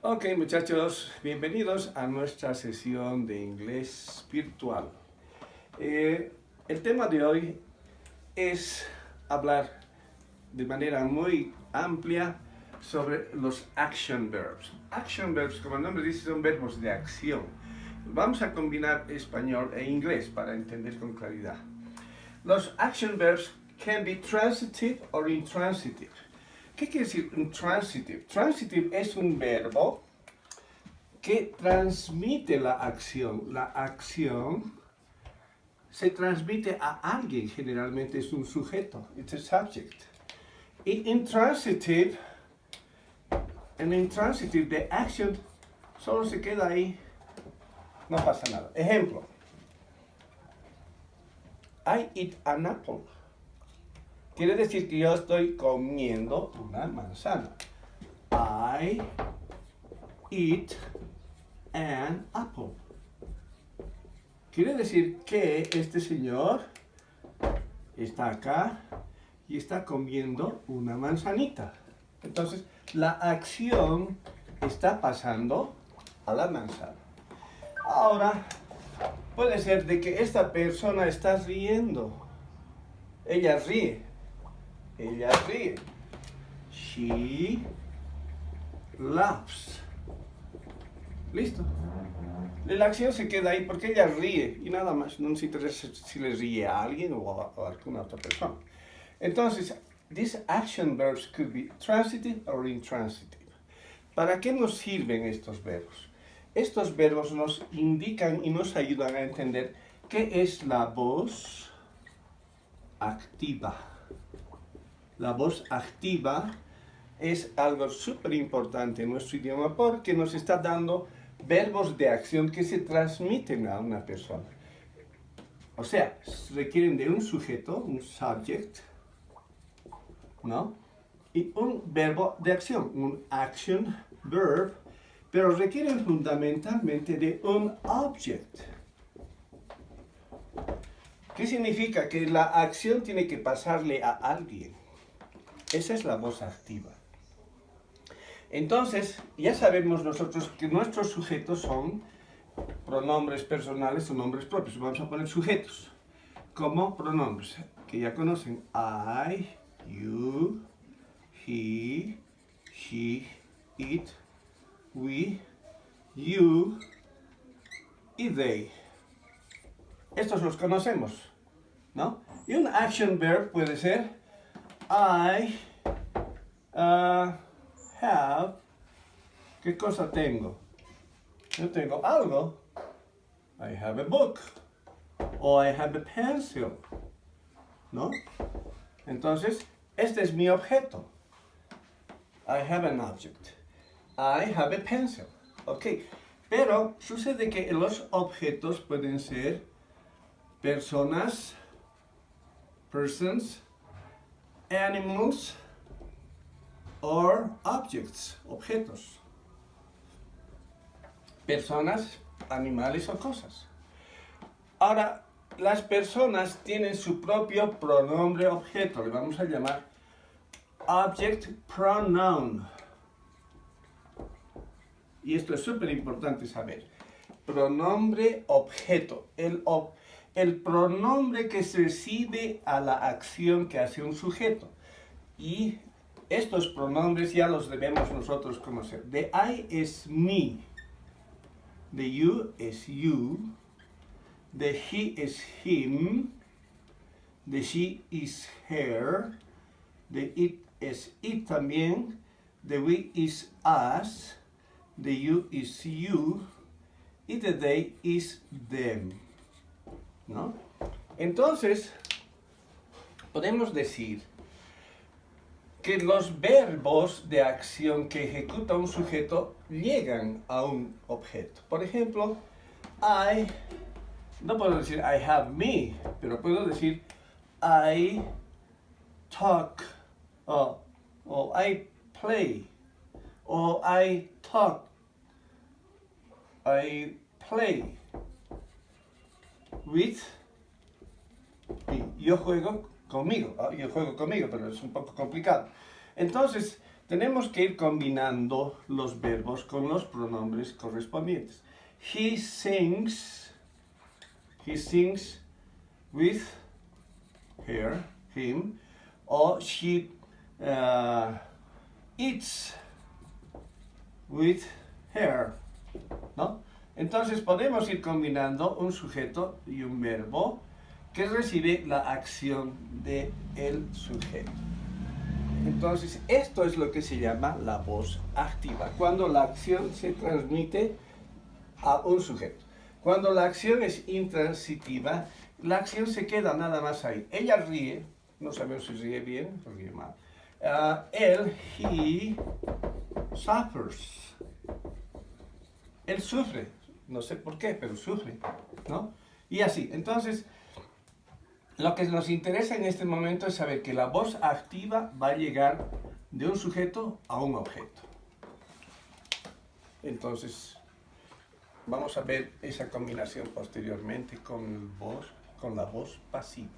Ok, muchachos, bienvenidos a nuestra sesión de inglés virtual. El tema de hoy es hablar de manera muy amplia sobre los action verbs. Action verbs, como el nombre dice, son verbos de acción. Vamos a combinar español e inglés para entender con claridad. Los action verbs can be transitive or intransitive. ¿Qué quiere decir intransitive? Transitive es un verbo que transmite la acción. La acción se transmite a alguien, generalmente es un sujeto, it's a subject. Y intransitive, en intransitive, the action solo se queda ahí, no pasa nada. Ejemplo, I eat an apple. Quiere decir que yo estoy comiendo una manzana. I eat an apple. Quiere decir que este señor está acá y está comiendo una manzanita. Entonces, la acción está pasando a la manzana. Ahora, puede ser de que esta persona está riendo. Ella ríe. Ella ríe. She laughs. Listo. La acción se queda ahí porque ella ríe y nada más. No nos interesa si le ríe a alguien o a alguna otra persona. Entonces, these action verbs could be transitive or intransitive. ¿Para qué nos sirven estos verbos? Estos verbos nos indican y nos ayudan a entender qué es la voz activa. La voz activa es algo súper importante en nuestro idioma porque nos está dando verbos de acción que se transmiten a una persona. O sea, requieren de un sujeto, un subject, ¿no? Y un verbo de acción, un action verb, pero requieren fundamentalmente de un object. ¿Qué significa? Que la acción tiene que pasarle a alguien. Esa es la voz activa. Entonces, ya sabemos nosotros que nuestros sujetos son pronombres personales o nombres propios. Vamos a poner sujetos como pronombres que ya conocen. I, you, he, she, it, we, you y they. Estos los conocemos, ¿no? Y un action verb puede ser I have. ¿Qué cosa tengo? Yo tengo algo. I have a book. O I have a pencil. ¿No? Entonces, este es mi objeto. I have an object. I have a pencil. Ok. Pero sucede que los objetos pueden ser personas, persons, animals, or objects, objetos. Personas, animales o cosas. Ahora, las personas tienen su propio pronombre objeto, le vamos a llamar object pronoun. Y esto es súper importante saber. Pronombre objeto. El pronombre que se recibe a la acción que hace un sujeto. Y estos pronombres ya los debemos nosotros conocer. The I es me. The you es you. The he is him. The she is her. The it es it también. The we is us. The you is you. Y the they is them. ¿No? Entonces, podemos decir que los verbos de acción que ejecuta un sujeto llegan a un objeto. Por ejemplo, no puedo decir I have me, pero puedo decir I talk, o I play, o I talk, I play with, y yo juego conmigo, pero es un poco complicado. Entonces, tenemos que ir combinando los verbos con los pronombres correspondientes. He sings with her, him, o she eats with her, ¿no? Entonces podemos ir combinando un sujeto y un verbo que recibe la acción del sujeto. Entonces, esto es lo que se llama la voz activa, cuando la acción se transmite a un sujeto. Cuando la acción es intransitiva, la acción se queda nada más ahí. Ella ríe, no sabemos si ríe bien o ríe mal. Él, he, suffers. Él sufre, no sé por qué, pero sufre, ¿no? Y así, entonces, lo que nos interesa en este momento es saber que la voz activa va a llegar de un sujeto a un objeto. Entonces, vamos a ver esa combinación posteriormente con la voz pasiva.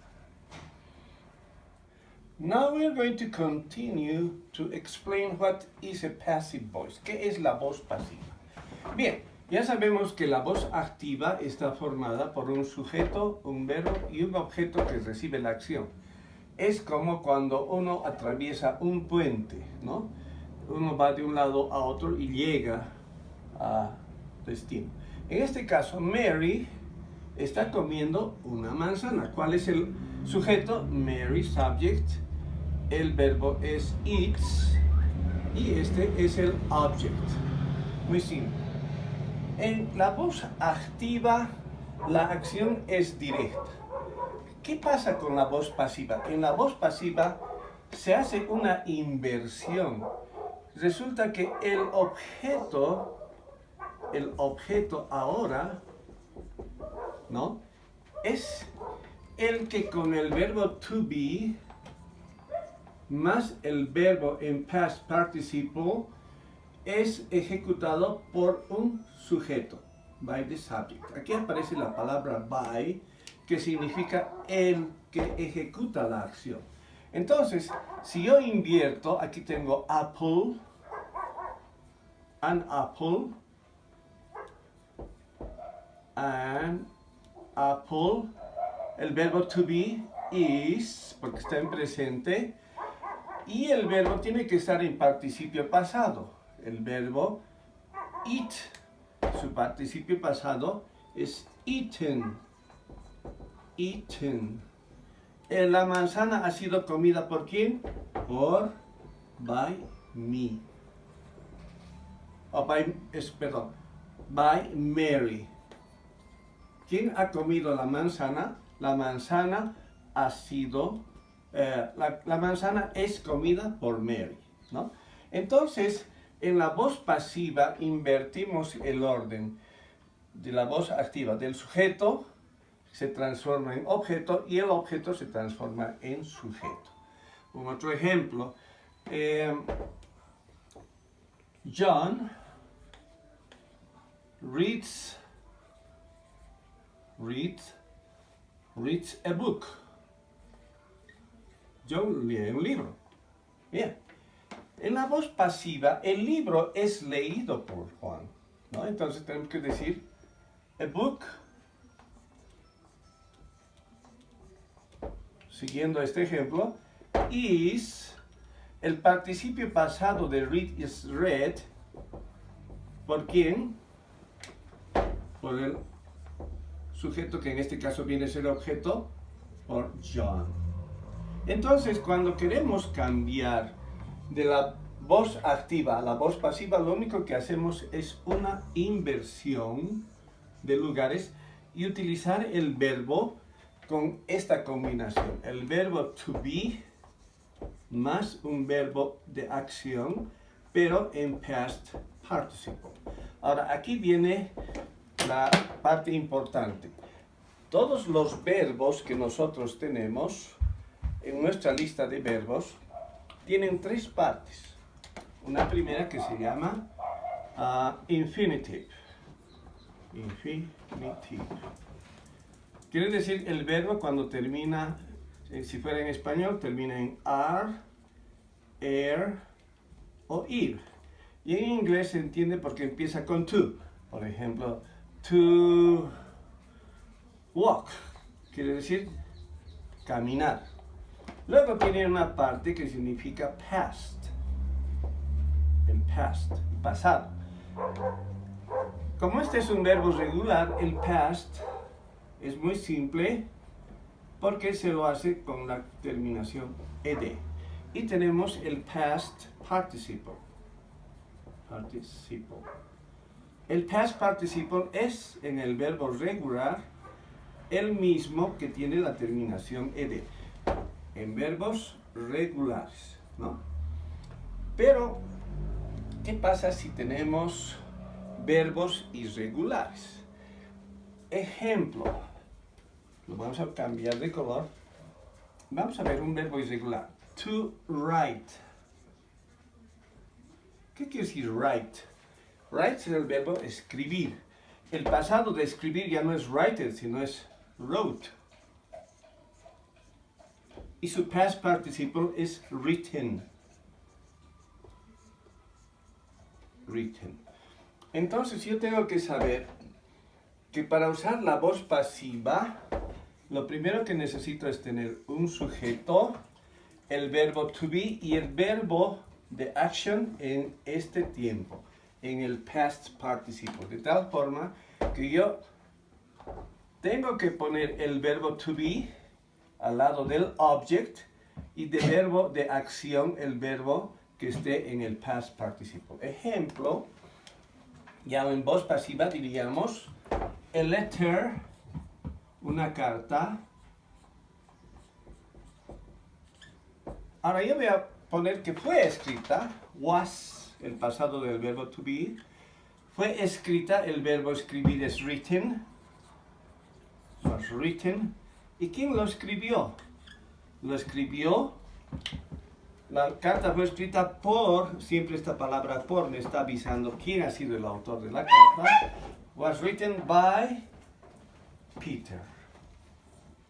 Now we're going to continue to explain what is a passive voice. ¿Qué es la voz pasiva? Bien, ya sabemos que la voz activa está formada por un sujeto, un verbo y un objeto que recibe la acción. Es como cuando uno atraviesa un puente, ¿no? Uno va de un lado a otro y llega a destino. En este caso, Mary está comiendo una manzana. ¿Cuál es el sujeto? Mary, subject. El verbo es eats y este es el object. Muy simple. En la voz activa, la acción es directa. ¿Qué pasa con la voz pasiva? En la voz pasiva se hace una inversión. Resulta que el objeto ahora, ¿no? Es el que con el verbo to be más el verbo en past participle es ejecutado por un sujeto, by the subject. Aquí aparece la palabra by, que significa el que ejecuta la acción. Entonces, si yo invierto, aquí tengo apple, an apple, el verbo to be is, porque está en presente, y el verbo tiene que estar en participio pasado. El verbo eat, su participio pasado es eaten. Eaten. La manzana ha sido comida ¿por quién? By me. By Mary. ¿Quién ha comido la manzana? La manzana ha sido, la manzana es comida por Mary, ¿no? Entonces, en la voz pasiva invertimos el orden de la voz activa. Del sujeto se transforma en objeto y el objeto se transforma en sujeto. Un otro ejemplo. John reads a book. John lee un libro. Bien. En la voz pasiva, el libro es leído por Juan, ¿no? Entonces tenemos que decir, a book, siguiendo este ejemplo, is, el participio pasado de read is read, ¿por quién? Por el sujeto que en este caso viene a ser objeto, por John. Entonces, cuando queremos cambiar de la voz activa a la voz pasiva, lo único que hacemos es una inversión de lugares y utilizar el verbo con esta combinación. El verbo to be más un verbo de acción, pero en past participle. Ahora, aquí viene la parte importante. Todos los verbos que nosotros tenemos en nuestra lista de verbos tienen tres partes. Una primera que se llama infinitive. Infinitive. Quiere decir el verbo cuando termina, si fuera en español, termina en ar, er, o ir. Y en inglés se entiende porque empieza con to. Por ejemplo, to walk, quiere decir caminar. Luego tiene una parte que significa past. El past, pasado. Como este es un verbo regular, el past es muy simple porque se lo hace con la terminación ed. Y tenemos el past participle. El past participle es en el verbo regular el mismo que tiene la terminación ed. En verbos regulares, ¿no? Pero, ¿qué pasa si tenemos verbos irregulares? Ejemplo, lo vamos a cambiar de color. Vamos a ver un verbo irregular. To write. ¿Qué quiere decir write? Write es el verbo escribir. El pasado de escribir ya no es writer, sino es wrote. Y su past participle es written. Written. Entonces yo tengo que saber que para usar la voz pasiva, lo primero que necesito es tener un sujeto, el verbo to be y el verbo de action en este tiempo, en el past participle. De tal forma que yo tengo que poner el verbo to be al lado del object y del verbo de acción, el verbo que esté en el past participle. Ejemplo, ya en voz pasiva diríamos a letter, una carta. Ahora yo voy a poner que fue escrita, was, el pasado del verbo to be. Fue escrita, el verbo escribir es written. Was written. ¿Y quién lo escribió? Lo escribió, la carta fue escrita por, siempre esta palabra por me está avisando quién ha sido el autor de la carta. Was written by Peter.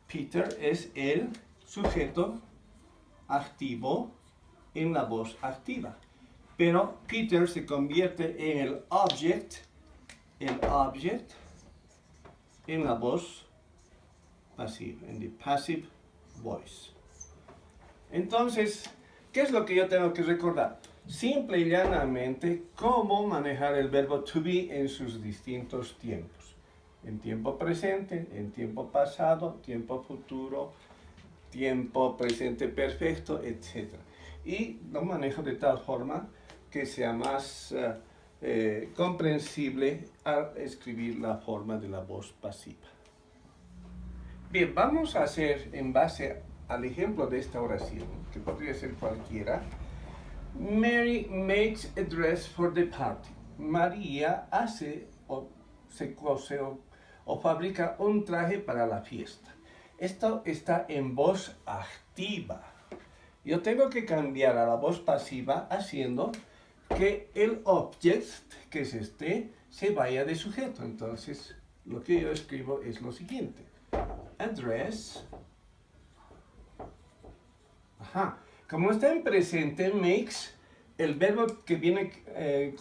Peter es el sujeto activo en la voz activa. Pero Peter se convierte en el object en la voz pasiva, en the passive voice. Entonces, ¿qué es lo que yo tengo que recordar? Simple y llanamente, cómo manejar el verbo to be en sus distintos tiempos. En tiempo presente, en tiempo pasado, tiempo futuro, tiempo presente perfecto, etc. Y lo manejo de tal forma que sea más comprensible al escribir la forma de la voz pasiva. Bien, vamos a hacer en base al ejemplo de esta oración, que podría ser cualquiera. Mary makes a dress for the party. María hace o se cose o fabrica un traje para la fiesta. Esto está en voz activa. Yo tengo que cambiar a la voz pasiva haciendo que el object, que es este, se vaya de sujeto. Entonces, lo que yo escribo es lo siguiente. Address. Ajá. Como está en presente, makes, el verbo que viene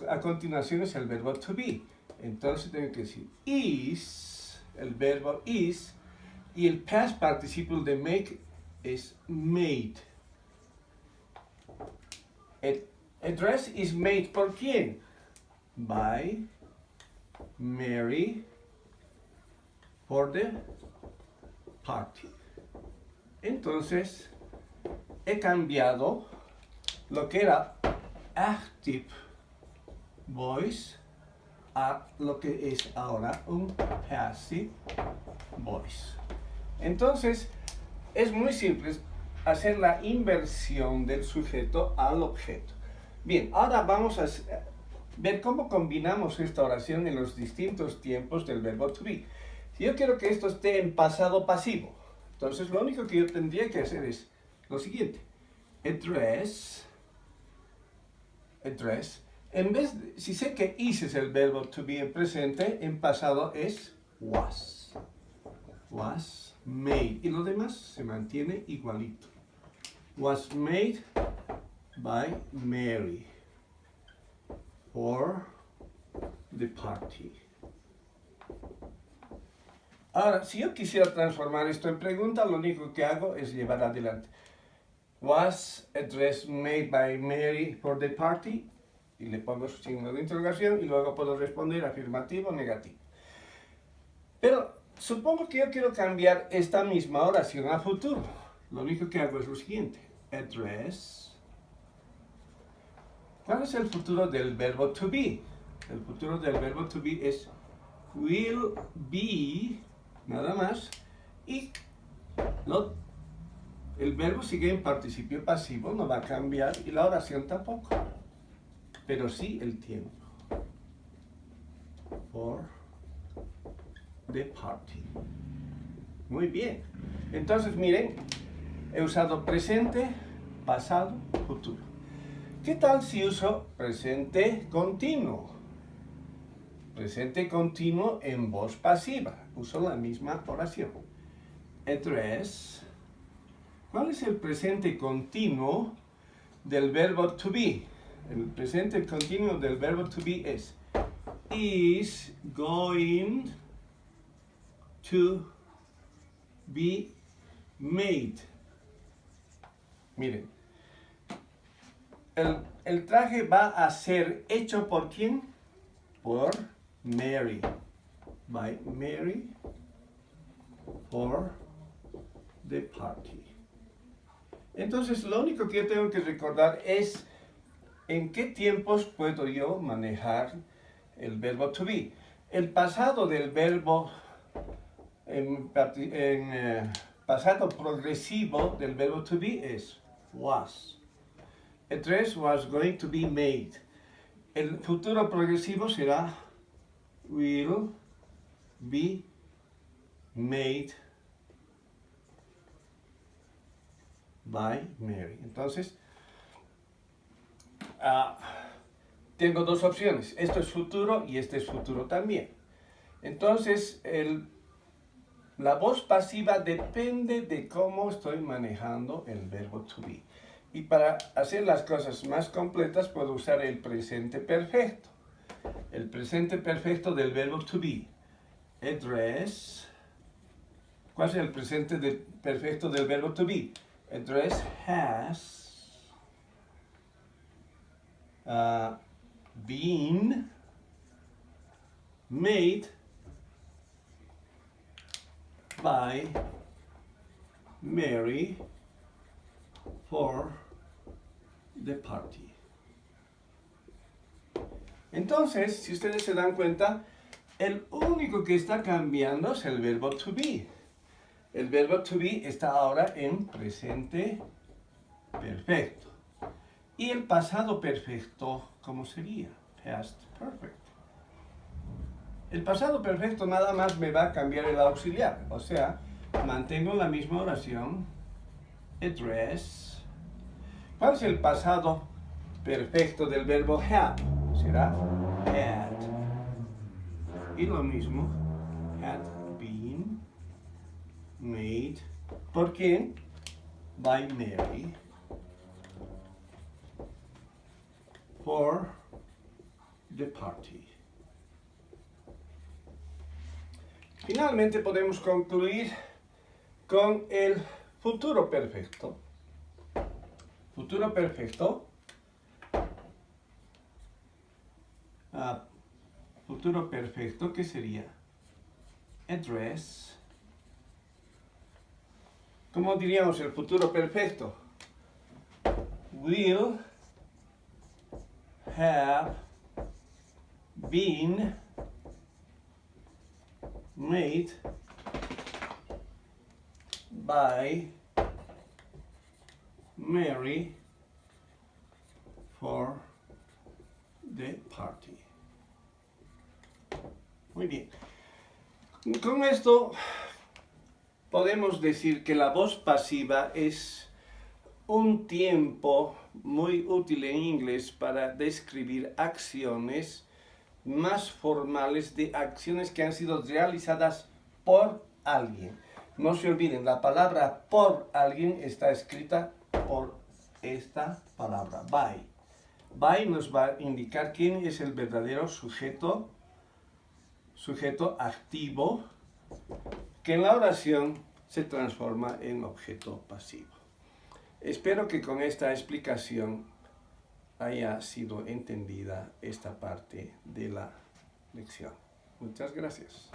a continuación es el verbo to be. Entonces tengo que decir is, el verbo is, y el past participle de make es made. A dress is made ¿por quién? By Mary for the party. Entonces, he cambiado lo que era active voice a lo que es ahora un passive voice. Entonces, es muy simple hacer la inversión del sujeto al objeto. Bien, ahora vamos a ver cómo combinamos esta oración en los distintos tiempos del verbo to be. Si yo quiero que esto esté en pasado pasivo, entonces lo único que yo tendría que hacer es lo siguiente. Address. En vez de, si sé que is es el verbo to be en presente, en pasado es was. Was made. Y lo demás se mantiene igualito. Was made by Mary. for the party. Ahora, si yo quisiera transformar esto en pregunta, lo único que hago es llevar adelante. Was a dress made by Mary for the party? Y le pongo su signo de interrogación y luego puedo responder afirmativo o negativo. Pero supongo que yo quiero cambiar esta misma oración a futuro. Lo único que hago es lo siguiente. A dress. ¿Cuál es el futuro del verbo to be? El futuro del verbo to be es will be, nada más, y el verbo sigue en participio pasivo, no va a cambiar, y la oración tampoco, pero sí el tiempo. For the party. Muy bien. Entonces, miren, he usado presente, pasado, futuro. ¿Qué tal si uso presente continuo? Presente continuo en voz pasiva. Uso la misma oración. A dress. ¿Cuál es el presente continuo del verbo to be? El presente continuo del verbo to be es is going to be made. Miren, el traje va a ser hecho ¿por quién? Por Mary. By Mary for the party. Entonces, lo único que yo tengo que recordar es en qué tiempos puedo yo manejar el verbo to be. El pasado del verbo pasado progresivo del verbo to be es was. A dress was going to be made. El futuro progresivo será will be made by Mary. Entonces, tengo dos opciones. Esto es futuro y este es futuro también. Entonces, la voz pasiva depende de cómo estoy manejando el verbo to be. Y para hacer las cosas más completas puedo usar el presente perfecto. El presente perfecto del verbo to be. A dress. ¿Cuál es el presente perfecto del verbo to be? A dress has been made by Mary for the party. Entonces, si ustedes se dan cuenta, el único que está cambiando es el verbo to be. El verbo to be está ahora en presente perfecto. Y el pasado perfecto, ¿cómo sería? Past perfect. El pasado perfecto nada más me va a cambiar el auxiliar. O sea, mantengo la misma oración. A dress. ¿Cuál es el pasado perfecto del verbo have? Será had. Y lo mismo, had been made. ¿Por quién? By Mary. For the party. Finalmente podemos concluir con el futuro perfecto. Futuro perfecto. Futuro perfecto, ¿qué sería? A dress. ¿Cómo diríamos el futuro perfecto? Will have been made by Mary for the party. Muy bien. Con esto podemos decir que la voz pasiva es un tiempo muy útil en inglés para describir acciones más formales de acciones que han sido realizadas por alguien. No se olviden, la palabra por alguien está escrita por esta palabra, by. by nos va a indicar quién es el verdadero sujeto activo, que en la oración se transforma en objeto pasivo. Espero que con esta explicación haya sido entendida esta parte de la lección. Muchas gracias.